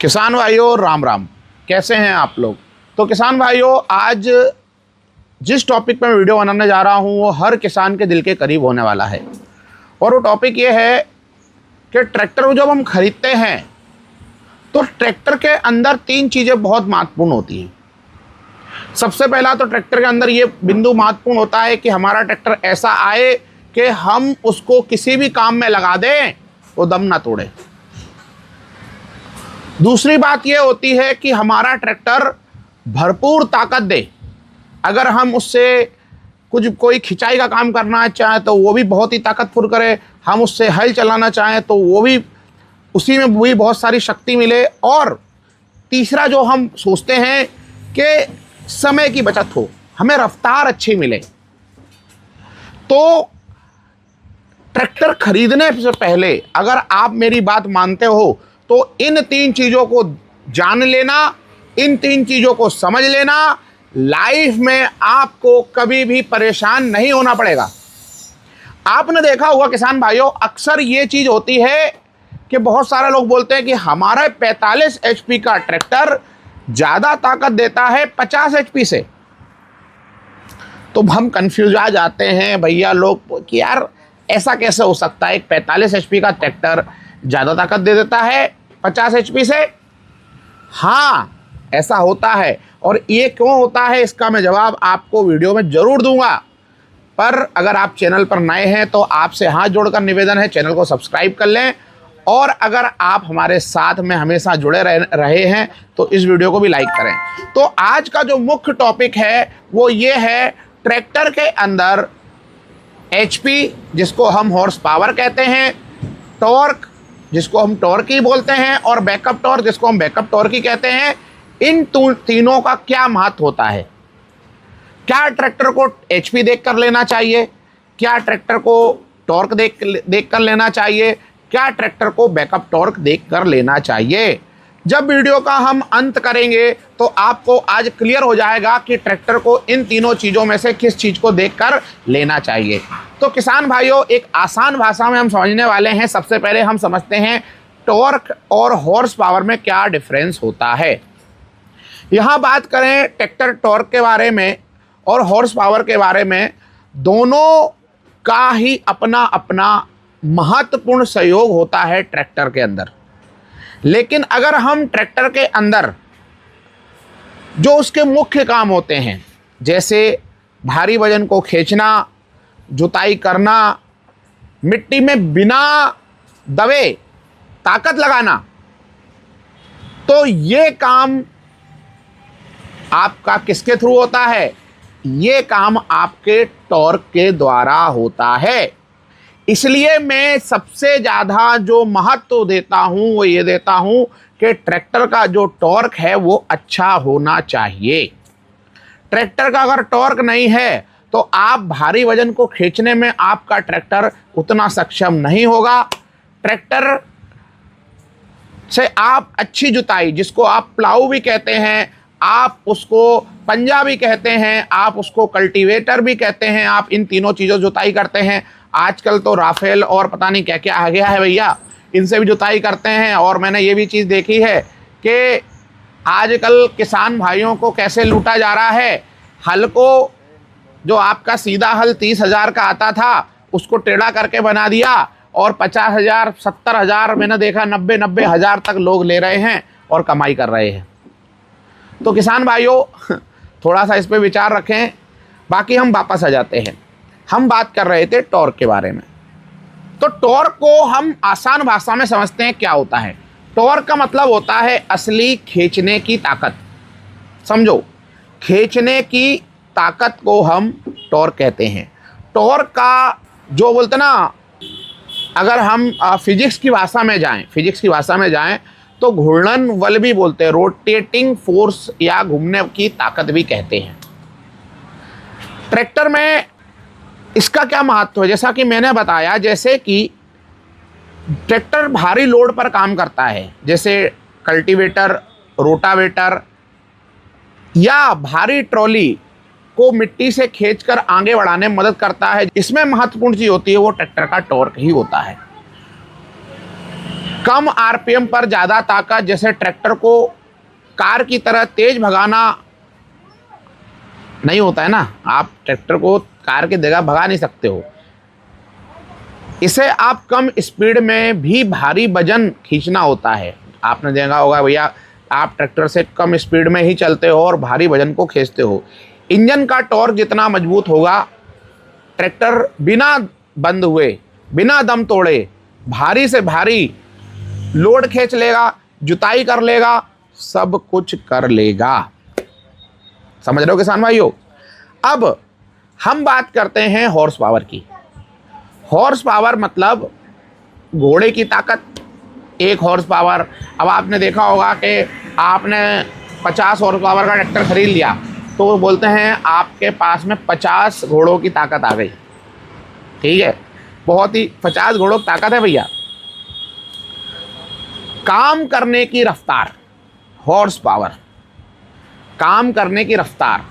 किसान भाइयों राम राम। कैसे हैं आप लोग। तो किसान भाइयों, आज जिस टॉपिक पर मैं वीडियो बनाने जा रहा हूं वो हर किसान के दिल के करीब होने वाला है। और वो टॉपिक ये है कि ट्रैक्टर को जब हम खरीदते हैं तो ट्रैक्टर के अंदर तीन चीज़ें बहुत महत्वपूर्ण होती हैं। सबसे पहला तो ट्रैक्टर के अंदर ये बिंदु महत्वपूर्ण होता है कि हमारा ट्रैक्टर ऐसा आए कि हम उसको किसी भी काम में लगा दें वो दम ना तोड़े। दूसरी बात ये होती है कि हमारा ट्रैक्टर भरपूर ताकत दे। अगर हम उससे कोई खिंचाई का काम करना चाहें तो वो भी बहुत ही ताकतवर करे, हम उससे हल चलाना चाहें तो वो भी उसी में भी बहुत सारी शक्ति मिले। और तीसरा जो हम सोचते हैं कि समय की बचत हो, हमें रफ्तार अच्छी मिले। तो ट्रैक्टर खरीदने से पहले अगर आप मेरी बात मानते हो तो इन तीन चीज़ों को जान लेना, इन तीन चीज़ों को समझ लेना, लाइफ में आपको कभी भी परेशान नहीं होना पड़ेगा। आपने देखा होगा किसान भाइयों, अक्सर ये चीज़ होती है कि बहुत सारे लोग बोलते हैं कि हमारा 45 HP का ट्रैक्टर ज़्यादा ताकत देता है 50 HP से। तो हम कंफ्यूज आ जाते हैं भैया लोग कि यार ऐसा कैसे हो सकता है, एक 45 HP का ट्रैक्टर ज़्यादा ताकत दे देता है 50 HP से। हाँ, ऐसा होता है। और ये क्यों होता है इसका मैं जवाब आपको वीडियो में ज़रूर दूंगा। पर अगर आप चैनल पर नए हैं तो आपसे हाथ जोड़कर निवेदन है, चैनल को सब्सक्राइब कर लें। और अगर आप हमारे साथ में हमेशा जुड़े रहे हैं तो इस वीडियो को भी लाइक करें। तो आज का जो मुख्य टॉपिक है वो ये है, ट्रैक्टर के अंदर HP जिसको हम हॉर्स पावर कहते हैं, टॉर्क जिसको हम टॉर्क ही बोलते हैं, और बैकअप टॉर्क जिसको हम बैकअप टॉर्क ही कहते हैं, इन तीनों का क्या महत्व होता है। क्या ट्रैक्टर को HP देख कर लेना चाहिए, क्या ट्रैक्टर को टॉर्क देख कर लेना चाहिए, क्या ट्रैक्टर को बैकअप टॉर्क देख कर लेना चाहिए। जब वीडियो का हम अंत करेंगे तो आपको आज क्लियर हो जाएगा कि ट्रैक्टर को इन तीनों चीज़ों में से किस चीज़ को देखकर लेना चाहिए। तो किसान भाइयों, एक आसान भाषा में हम समझने वाले हैं। सबसे पहले हम समझते हैं टॉर्क और हॉर्स पावर में क्या डिफरेंस होता है। यहाँ बात करें ट्रैक्टर टॉर्क के बारे में और हॉर्स पावर के बारे में, दोनों का ही अपना अपना महत्वपूर्ण सहयोग होता है ट्रैक्टर के अंदर। लेकिन अगर हम ट्रैक्टर के अंदर जो उसके मुख्य काम होते हैं, जैसे भारी वजन को खींचना, जुताई करना, मिट्टी में बिना दबे ताकत लगाना, तो ये काम आपका किसके थ्रू होता है? ये काम आपके टॉर्क के द्वारा होता है। इसलिए मैं सबसे ज़्यादा जो महत्व देता हूँ वो ये देता हूँ कि ट्रैक्टर का जो टॉर्क है वो अच्छा होना चाहिए। ट्रैक्टर का अगर टॉर्क नहीं है तो आप भारी वजन को खींचने में आपका ट्रैक्टर उतना सक्षम नहीं होगा। ट्रैक्टर से आप अच्छी जुताई, जिसको आप प्लाऊ भी कहते हैं, आप उसको पंजा भी कहते हैं, आप उसको कल्टीवेटर भी कहते हैं, आप इन तीनों चीज़ों जुताई करते हैं। आजकल तो राफेल और पता नहीं क्या क्या आ गया है भैया, इनसे भी जुताई करते हैं। और मैंने ये भी चीज़ देखी है कि आजकल किसान भाइयों को कैसे लूटा जा रहा है। हल को, जो आपका सीधा हल 30,000 का आता था, उसको टेढ़ा करके बना दिया और 50,000 70,000, मैंने देखा 90 हज़ार तक लोग ले रहे हैं और कमाई कर रहे हैं। तो किसान भाइयों थोड़ा सा इस पे विचार रखें। बाकी हम वापस आ जाते हैं। हम बात कर रहे थे टॉर्क के बारे में। तो टॉर्क को हम आसान भाषा में समझते हैं क्या होता है। टॉर्क का मतलब होता है असली खींचने की ताकत। समझो, खींचने की ताकत को हम टॉर्क कहते हैं। टॉर्क का जो बोलते ना, अगर हम फिजिक्स की भाषा में जाएं तो घूर्णन बल भी बोलते हैं, रोटेटिंग फोर्स या घूमने की ताकत भी कहते हैं। ट्रैक्टर में इसका क्या महत्व है, जैसा कि मैंने बताया, जैसे कि ट्रैक्टर भारी लोड पर काम करता है, जैसे कल्टीवेटर, रोटावेटर या भारी ट्रॉली को मिट्टी से खींचकर आगे बढ़ाने में मदद करता है। इसमें महत्वपूर्ण चीज़ होती है वो ट्रैक्टर का टॉर्क ही होता है। कम आरपीएम पर ज़्यादा ताकत, जैसे ट्रैक्टर को कार की तरह तेज भगाना नहीं होता है ना, आप ट्रैक्टर को कार की जगह भगा नहीं सकते हो। इसे आप कम स्पीड में भी भारी वजन खींचना होता है। आपने देखा होगा भैया, आप ट्रैक्टर से कम स्पीड में ही चलते हो और भारी वजन को खींचते हो। इंजन का टॉर्क जितना मजबूत होगा, ट्रैक्टर बिना बंद हुए, बिना दम तोड़े भारी से भारी लोड खींच लेगा, जुताई कर लेगा, सब कुछ कर लेगा। समझ रहे हो किसान भाइयों? अब हम बात करते हैं हॉर्स पावर की। हॉर्स पावर मतलब घोड़े की ताकत, 1 हॉर्स पावर। अब आपने देखा होगा कि आपने 50 हॉर्स पावर का ट्रैक्टर खरीद लिया तो वो बोलते हैं आपके पास में 50 घोड़ों की ताकत आ गई। ठीक है, बहुत ही 50 घोड़ों की ताकत है भैया। काम करने की रफ्तार, हॉर्स पावर, काम करने की रफ्तार।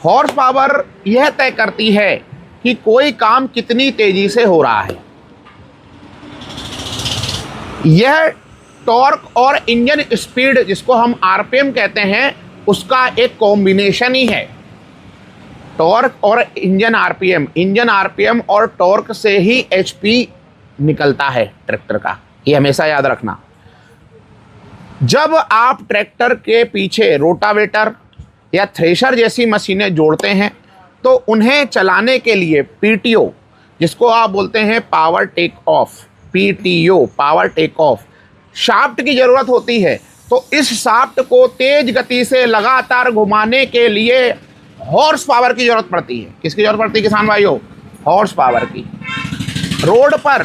हॉर्स पावर यह तय करती है कि कोई काम कितनी तेजी से हो रहा है। यह टॉर्क और इंजन स्पीड, जिसको हम आरपीएम कहते हैं, उसका एक कॉम्बिनेशन ही है। टॉर्क और इंजन आरपीएम और टॉर्क से ही एचपी निकलता है ट्रैक्टर का, ये हमेशा याद रखना। जब आप ट्रैक्टर के पीछे रोटावेटर या थ्रेशर जैसी मशीनें जोड़ते हैं तो उन्हें चलाने के लिए पीटीओ, जिसको आप बोलते हैं power take off, PTO power take off, shaft की ज़रूरत होती है। तो इस शाफ्ट को तेज गति से लगातार घुमाने के लिए हॉर्स पावर की ज़रूरत पड़ती है। किसकी ज़रूरत पड़ती है किसान भाइयों? हॉर्स पावर की। रोड पर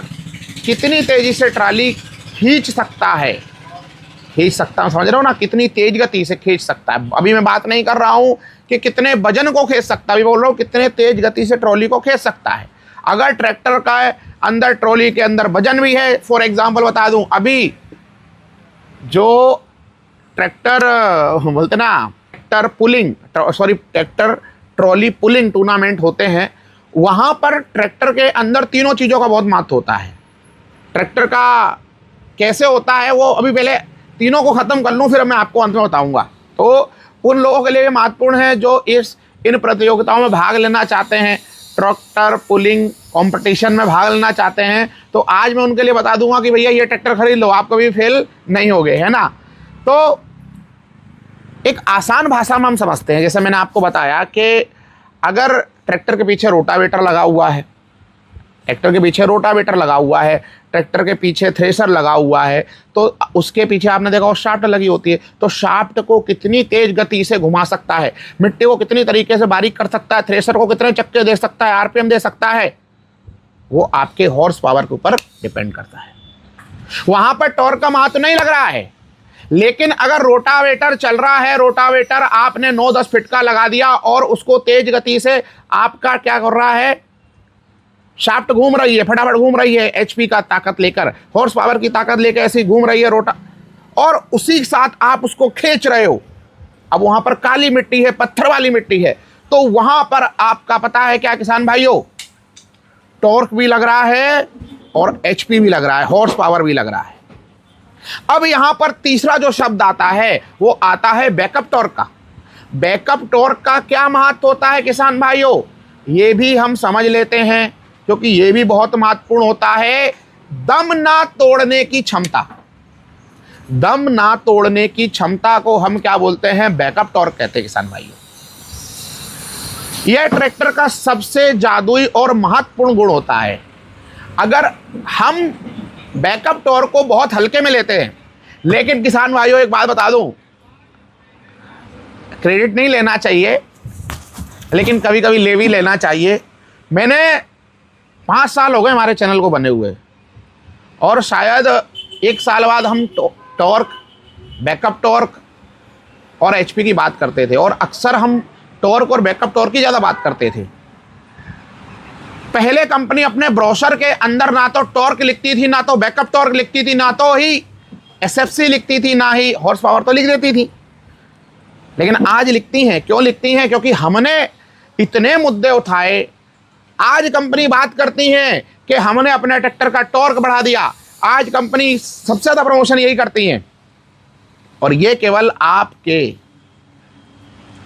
कितनी तेज़ी से ट्राली खींच सकता है, खींच सकता हूँ, समझ रहे हो ना, कितनी तेज गति से खींच सकता है। अभी मैं बात नहीं कर रहा हूँ कि कितने वजन को खींच सकता है, अभी बोल रहा हूँ कितने तेज गति से ट्रॉली को खींच सकता है। अगर ट्रैक्टर का अंदर, ट्रॉली के अंदर वजन भी है, फॉर एग्जाम्पल बता दूँ, अभी जो ट्रैक्टर बोलते ना, ट्रैक्टर ट्रॉली पुलिंग टूर्नामेंट होते हैं, वहाँ पर ट्रैक्टर के अंदर तीनों चीज़ों का बहुत महत्व होता है। ट्रैक्टर का कैसे होता है वो अभी पहले तीनों को ख़त्म कर लूँ, फिर मैं आपको अंत में बताऊँगा। तो उन लोगों के लिए महत्वपूर्ण है जो इन प्रतियोगिताओं में भाग लेना चाहते हैं, ट्रैक्टर पुलिंग कंपटीशन में भाग लेना चाहते हैं, तो आज मैं उनके लिए बता दूंगा कि भैया ये ट्रैक्टर खरीद लो, आप कभी फेल नहीं होगे, है ना। तो एक आसान भाषा में हम समझते हैं, जैसे मैंने आपको बताया कि अगर ट्रैक्टर के पीछे रोटावेटर लगा हुआ है, ट्रैक्टर के पीछे थ्रेशर लगा हुआ है, तो उसके पीछे आपने देखा वो शाफ्ट लगी होती है। तो शाफ्ट को कितनी तेज गति से घुमा सकता है, मिट्टी को कितनी तरीके से बारीक कर सकता है, थ्रेशर को कितने चक्के दे सकता है, आरपीएम दे सकता है, वो आपके हॉर्स पावर के ऊपर डिपेंड करता है। वहां पर टॉर्क का महत्व नहीं लग रहा है, लेकिन अगर रोटावेटर चल रहा है, रोटावेटर आपने 9-10 फीट का लगा दिया और उसको तेज गति से आपका क्या कर रहा है, शाफ्ट घूम रही है, फटाफट घूम रही है, एचपी का ताकत लेकर, हॉर्स पावर की ताकत लेकर ऐसी घूम रही है रोटा, और उसी के साथ आप उसको खींच रहे हो। अब वहां पर काली मिट्टी है, पत्थर वाली मिट्टी है, तो वहां पर आपका पता है क्या किसान भाइयों, टॉर्क भी लग रहा है और एचपी भी लग रहा है, हॉर्स पावर भी लग रहा है। अब यहां पर तीसरा जो शब्द आता है वो आता है बैकअप टॉर्क का। बैकअप टॉर्क का क्या महत्व होता है किसान भाइयों, ये भी हम समझ लेते हैं, क्योंकि ये भी बहुत महत्वपूर्ण होता है। दम ना तोड़ने की क्षमता, दम ना तोड़ने की क्षमता को हम क्या बोलते हैं, बैकअप टॉर्क कहते हैं किसान भाइयों। यह ट्रैक्टर का सबसे जादुई और महत्वपूर्ण गुण होता है। अगर हम बैकअप टॉर्क को बहुत हल्के में लेते हैं, लेकिन किसान भाइयों एक बात बता दूं, क्रेडिट नहीं लेना चाहिए, लेकिन कभी कभी ले भी लेना चाहिए। मैंने 5 साल हो गए हमारे चैनल को बने हुए, और शायद 1 साल बाद हम टॉर्क, बैकअप टॉर्क और एचपी की बात करते थे, और अक्सर हम टॉर्क और बैकअप टॉर्क की ज़्यादा बात करते थे। पहले कंपनी अपने ब्रोशर के अंदर ना तो टॉर्क लिखती थी, ना तो बैकअप टॉर्क लिखती थी, ना तो ही एसएफसी लिखती थी, ना ही हॉर्स पावर तो लिख देती थी, लेकिन आज लिखती हैं। क्यों लिखती हैं? क्योंकि हमने इतने मुद्दे उठाए। आज कंपनी बात करती हैं कि हमने अपने ट्रैक्टर का टॉर्क बढ़ा दिया, आज कंपनी सबसे ज़्यादा प्रमोशन यही करती हैं, और ये केवल आपके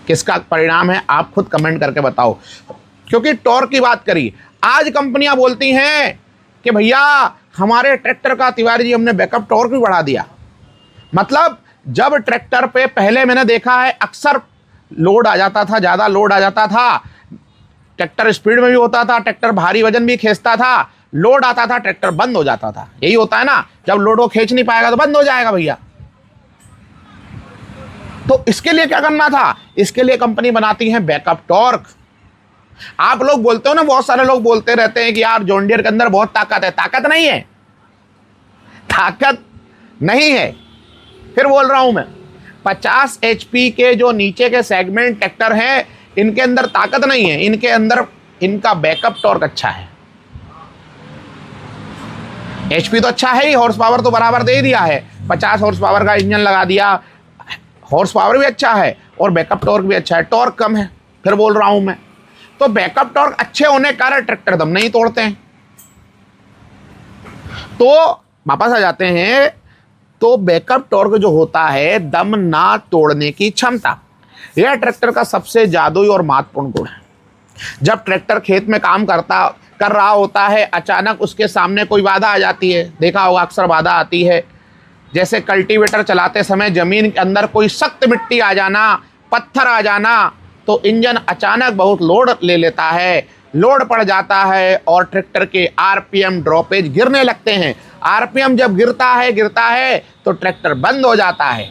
किसका परिणाम है, आप खुद कमेंट करके बताओ। क्योंकि टॉर्क की बात करी, आज कंपनियां बोलती हैं कि भैया हमारे ट्रैक्टर का तिवारी जी हमने बैकअप टॉर्क भी बढ़ा दिया। मतलब जब ट्रैक्टर पे पहले मैंने देखा है अक्सर लोड आ जाता था, ज़्यादा लोड आ जाता था, ट्रैक्टर स्पीड में भी होता था, ट्रैक्टर भारी वजन भी खींचता था, लोड आता था, ट्रैक्टर बंद हो जाता था। यही होता है ना, जब लोड को खींच नहीं पाएगा तो बंद हो जाएगा भैया। तो इसके लिए क्या करना था, इसके लिए कंपनी बनाती है बैकअप टॉर्क। आप लोग बोलते हो ना, बहुत सारे लोग बोलते रहते हैं कि यार जॉन डियर के अंदर बहुत ताकत है। ताकत नहीं है, ताकत नहीं है। फिर बोल रहा हूं मैं, 50 HP के जो नीचे के सेगमेंट ट्रैक्टर हैं, इनके अंदर ताकत नहीं है, इनके अंदर इनका बैकअप टॉर्क अच्छा है। HP तो अच्छा है ही, हॉर्स पावर तो बराबर दे ही दिया है, 50 हॉर्स पावर का इंजन लगा दिया, हॉर्स पावर भी अच्छा है और बैकअप टॉर्क भी अच्छा है। टॉर्क कम है, फिर बोल रहा हूं मैं। तो बैकअप टॉर्क अच्छे होने के कारण ट्रैक्टर दम नहीं तोड़ते हैं। तो वापस आ जाते हैं, तो बैकअप टॉर्क जो होता है, दम ना तोड़ने की क्षमता, यह ट्रैक्टर का सबसे जादुई और महत्वपूर्ण गुण है। जब ट्रैक्टर खेत में काम कर रहा होता है, अचानक उसके सामने कोई बाधा आ जाती है, देखा होगा अक्सर बाधा आती है, जैसे कल्टीवेटर चलाते समय जमीन के अंदर कोई सख्त मिट्टी आ जाना, पत्थर आ जाना, तो इंजन अचानक बहुत लोड ले लेता है, लोड पड़ जाता है और ट्रैक्टर के आरपीएम ड्रॉपेज गिरने लगते हैं। आरपीएम जब गिरता है तो ट्रैक्टर बंद हो जाता है।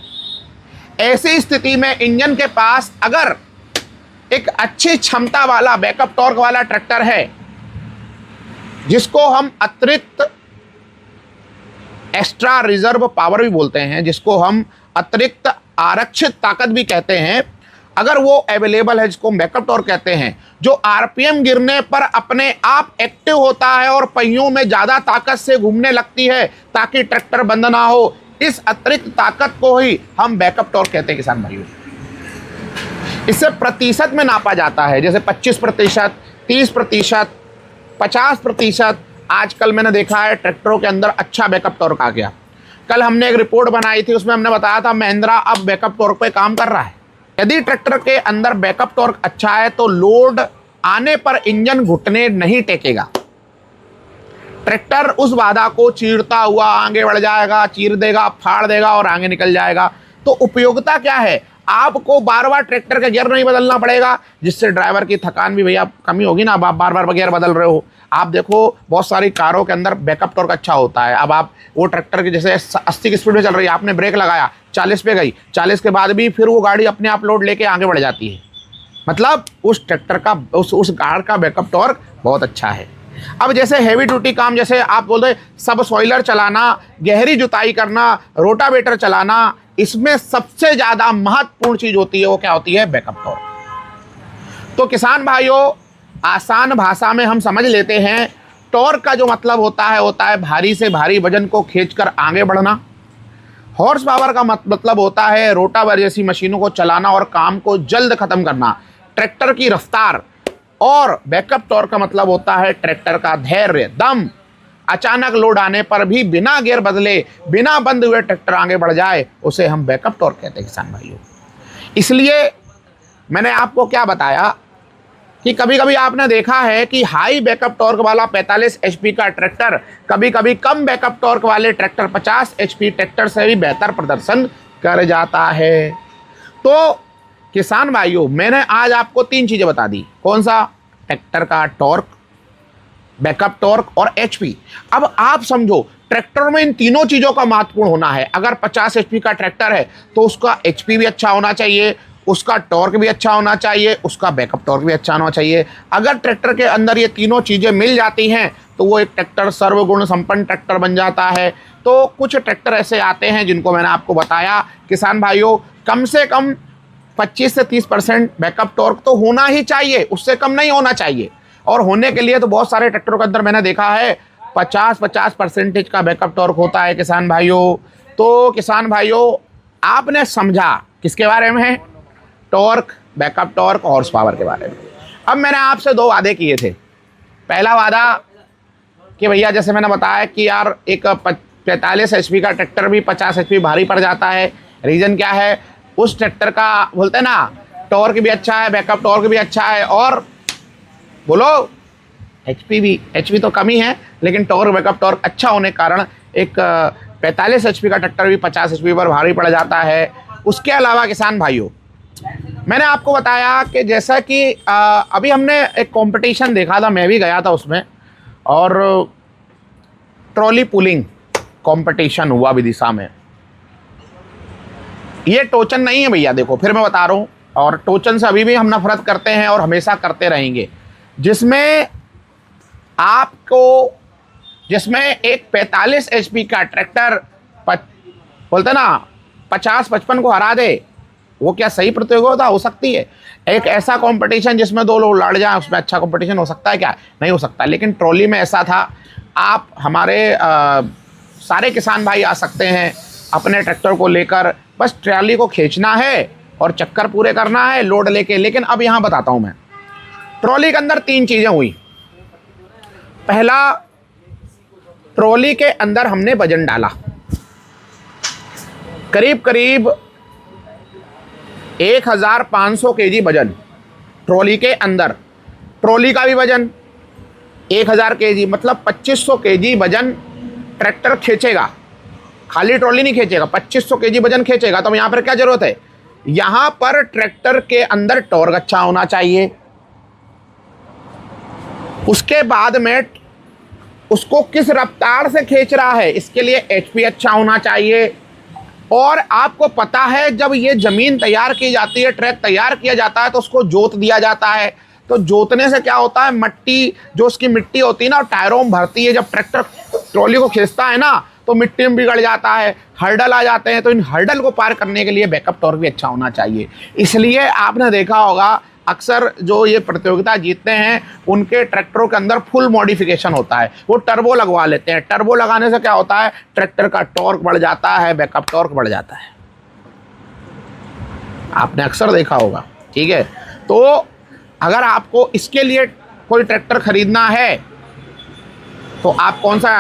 ऐसी स्थिति में इंजन के पास अगर एक अच्छी क्षमता वाला बैकअप टॉर्क वाला ट्रैक्टर है, जिसको हम अतिरिक्त एक्स्ट्रा रिजर्व पावर भी बोलते हैं, जिसको हम अतिरिक्त आरक्षित ताकत भी कहते हैं, अगर वो अवेलेबल है, जिसको बैकअप टॉर्क कहते हैं, जो आरपीएम गिरने पर अपने आप एक्टिव होता है और पहियों में ज़्यादा ताकत से घूमने लगती है ताकि ट्रैक्टर बंद ना हो, इस अतिरिक्त ताकत को ही हम बैकअप टॉर्क कहते हैं किसान भाइयों। इसे प्रतिशत में नापा जाता है, जैसे 25%, 30%, 50%। आजकल मैंने देखा है ट्रैक्टरों के अंदर अच्छा बैकअप टॉर्क आ गया। कल हमने एक रिपोर्ट बनाई थी, उसमें हमने बताया था महिंद्रा अब बैकअप टॉर्क पे काम कर रहा है। यदि ट्रैक्टर के अंदर बैकअप टॉर्क अच्छा है तो लोड आने पर इंजन घुटने नहीं टेकेगा, ट्रैक्टर उस बाधा को चीरता हुआ आगे बढ़ जाएगा, चीर देगा, फाड़ देगा और आगे निकल जाएगा। तो उपयोगिता क्या है, आपको बार बार ट्रैक्टर का गियर नहीं बदलना पड़ेगा, जिससे ड्राइवर की थकान भी भैया कमी होगी ना। अब आप बार बार गियर बदल रहे हो, आप देखो बहुत सारी कारों के अंदर बैकअप टॉर्क अच्छा होता है। अब आप वो ट्रैक्टर की जैसे 80 की स्पीड में चल रही है, आपने ब्रेक लगाया, 40 पे गई, 40 के बाद भी फिर वो गाड़ी अपने आप लोड लेके आगे बढ़ जाती है। मतलब उस ट्रैक्टर का उस कार का बैकअप टॉर्क बहुत अच्छा है। अब जैसे हैवी ड्यूटी काम, जैसे आप बोल रहे सब सॉइलर चलाना, गहरी जुताई करना, रोटावेटर चलाना, इसमें सबसे ज़्यादा महत्वपूर्ण चीज़ होती है, वो क्या होती है, बैकअप टॉर्क। तो किसान भाइयों, आसान भाषा में हम समझ लेते हैं, टॉर्क का जो मतलब होता है भारी से भारी वजन को खींचकर आगे बढ़ना। हॉर्स पावर का मतलब होता है रोटावेटर जैसी मशीनों को चलाना और काम को जल्द खत्म करना, ट्रैक्टर की रफ्तार। और बैकअप टॉर्क का मतलब होता है ट्रैक्टर का धैर्य, दम। अचानक लोड आने पर भी बिना गियर बदले, बिना बंद हुए ट्रैक्टर आगे बढ़ जाए, उसे हम बैकअप टॉर्क कहते हैं किसान भाइयों। इसलिए मैंने आपको क्या बताया कि कभी कभी आपने देखा है कि हाई बैकअप टॉर्क वाला 45 HP का ट्रैक्टर कभी कभी कम बैकअप टॉर्क वाले ट्रैक्टर 50 HP ट्रैक्टर से भी बेहतर प्रदर्शन कर जाता है। तो किसान भाइयों, मैंने आज आपको 3 चीज़ें बता दी। कौन सा, ट्रैक्टर का टॉर्क, बैकअप टॉर्क और HP। अब आप समझो ट्रैक्टर में इन तीनों चीज़ों का महत्वपूर्ण होना है। अगर 50 HP का ट्रैक्टर है तो उसका HP भी अच्छा होना चाहिए, उसका टॉर्क भी अच्छा होना चाहिए, उसका बैकअप टॉर्क भी अच्छा होना चाहिए। अगर ट्रैक्टर के अंदर ये तीनों चीज़ें मिल जाती हैं तो वो एक ट्रैक्टर सर्वगुण संपन्न ट्रैक्टर बन जाता है। तो कुछ ट्रैक्टर ऐसे आते हैं जिनको मैंने आपको बताया किसान भाइयों, कम से कम 25 से 30% बैकअप टॉर्क तो होना ही चाहिए, उससे कम नहीं होना चाहिए। और होने के लिए तो बहुत सारे ट्रैक्टरों के अंदर मैंने देखा है 50% का बैकअप टॉर्क होता है किसान भाइयों। तो किसान भाइयों, आपने समझा किसके बारे में, torque, backup torque, horse power के बारे में। अब मैंने आपसे 2 वादे किए थे। पहला वादा कि भैया जैसे मैंने बताया कि यार एक 43 HP का ट्रैक्टर भी 50 HP भारी पड़ जाता है। रीज़न क्या है? उस ट्रैक्टर का बोलते हैं ना, टॉर्क भी अच्छा है, बैकअप टॉर्क भी अच्छा है, और बोलो HP तो कम ही है, लेकिन टॉर्क बैकअप टॉर्क अच्छा होने के कारण एक 45 HP का ट्रैक्टर भी 50 HP पर भारी पड़ जाता है। उसके अलावा किसान भाइयों, मैंने आपको बताया कि जैसा कि अभी हमने एक कंपटीशन देखा था, मैं भी गया था उसमें, और ट्रॉली पुलिंग कंपटीशन हुआ विदिशा में। ये टोचन नहीं है भैया, देखो फिर मैं बता रहा हूँ, और टोचन से अभी भी हम नफरत करते हैं और हमेशा करते रहेंगे, जिसमें एक 45 HP का ट्रैक्टर बोलते ना 50-55 को हरा दे, वो क्या सही प्रतियोगिता हो सकती है? एक ऐसा कंपटीशन जिसमें 2 लोग लड़ जाएं, उसमें अच्छा कंपटीशन हो सकता है क्या? नहीं हो सकता। लेकिन ट्रॉली में ऐसा था, आप हमारे सारे किसान भाई आ सकते हैं अपने ट्रैक्टर को लेकर, बस ट्रॉली को खींचना है और चक्कर पूरे करना है लोड लेके। लेकिन अब यहाँ बताता हूँ मैं, ट्रॉली के अंदर 3 चीज़ें हुई। पहला, ट्रॉली के अंदर हमने वजन डाला, करीब करीब 1500 kg वजन ट्रॉली के अंदर। ट्रॉली का भी वजन 1000 kg, मतलब 2500 kg वजन ट्रैक्टर खींचेगा। खाली ट्रॉली नहीं खींचेगा, 2500 kg वजन खींचेगा। तो यहाँ पर क्या जरूरत है? यहाँ पर ट्रैक्टर के अंदर टॉर्क अच्छा होना चाहिए, उसके बाद में उसको किस रफ्तार से खींच रहा है इसके लिए HP अच्छा होना चाहिए। और आपको पता है, जब ये ज़मीन तैयार की जाती है, ट्रैक तैयार किया जाता है, तो उसको जोत दिया जाता है। तो जोतने से क्या होता है, मट्टी जो उसकी मिट्टी होती है ना, टायरों में भरती है। जब ट्रैक्टर ट्रॉली को खींचता है ना, तो मिट्टी में बिगड़ जाता है, हर्डल आ जाते हैं। तो इन हर्डल को पार करने के लिए बैकअप टॉर्क भी अच्छा होना चाहिए। इसलिए आपने देखा होगा, अक्सर जो ये प्रतियोगिता जीतते हैं उनके ट्रैक्टरों के अंदर फुल मॉडिफिकेशन होता है, वो टर्बो लगवा लेते हैं। टर्बो लगाने से क्या होता है, ट्रैक्टर का टॉर्क बढ़ जाता है, बैकअप टॉर्क बढ़ जाता है, आपने अक्सर देखा होगा। ठीक है, तो अगर आपको इसके लिए कोई ट्रैक्टर खरीदना है तो आप कौन सा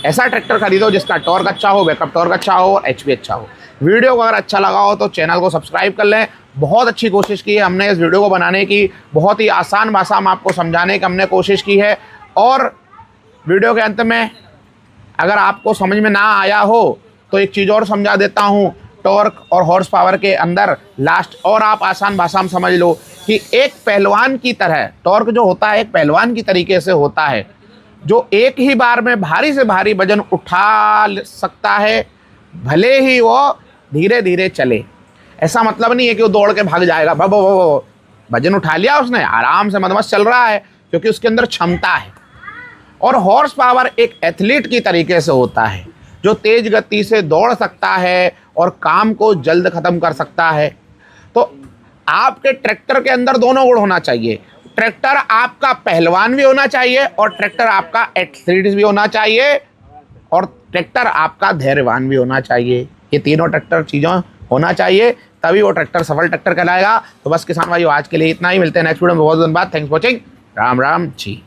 ऐसा ट्रैक्टर खरीदो जिसका टॉर्क अच्छा हो, बैकअप टॉर्क अच्छा हो और HP अच्छा हो। वीडियो को अगर अच्छा लगा हो तो चैनल को सब्सक्राइब कर लें। बहुत अच्छी कोशिश की है हमने इस वीडियो को बनाने की, बहुत ही आसान भाषा में आपको समझाने की हमने कोशिश की है। और वीडियो के अंत में अगर आपको समझ में ना आया हो तो एक चीज़ और समझा देता हूँ, टॉर्क और हॉर्स पावर के अंदर लास्ट, और आप आसान भाषा में समझ लो कि एक पहलवान की तरह टॉर्क जो होता है एक पहलवान की तरीके से होता है, जो एक ही बार में भारी से भारी वजन उठा सकता है, भले ही वो धीरे धीरे चले। ऐसा मतलब नहीं है कि वो दौड़ के भाग जाएगा, वजन उठा लिया उसने, आराम से मदमस्त चल रहा है, क्योंकि उसके अंदर क्षमता है। और हॉर्स पावर एक एथलीट की तरीके से होता है, जो तेज गति से दौड़ सकता है और काम को जल्द ख़त्म कर सकता है। तो आपके ट्रैक्टर के अंदर दोनों गुण होना चाहिए। ट्रैक्टर आपका पहलवान भी होना चाहिए और ट्रैक्टर आपका एथलीट भी होना चाहिए, और ट्रैक्टर आपका धैर्यवान भी होना चाहिए। ये तीनों ट्रैक्टर चीज़ों होना चाहिए, तभी वो ट्रैक्टर सफल ट्रैक्टर कहलाएगा। तो बस किसान भाइयों, आज के लिए इतना ही। मिलते हैं नेक्स्ट वीडियो में। बहुत बहुत धन्यवाद। Thanks for watching. Ram Ram ji.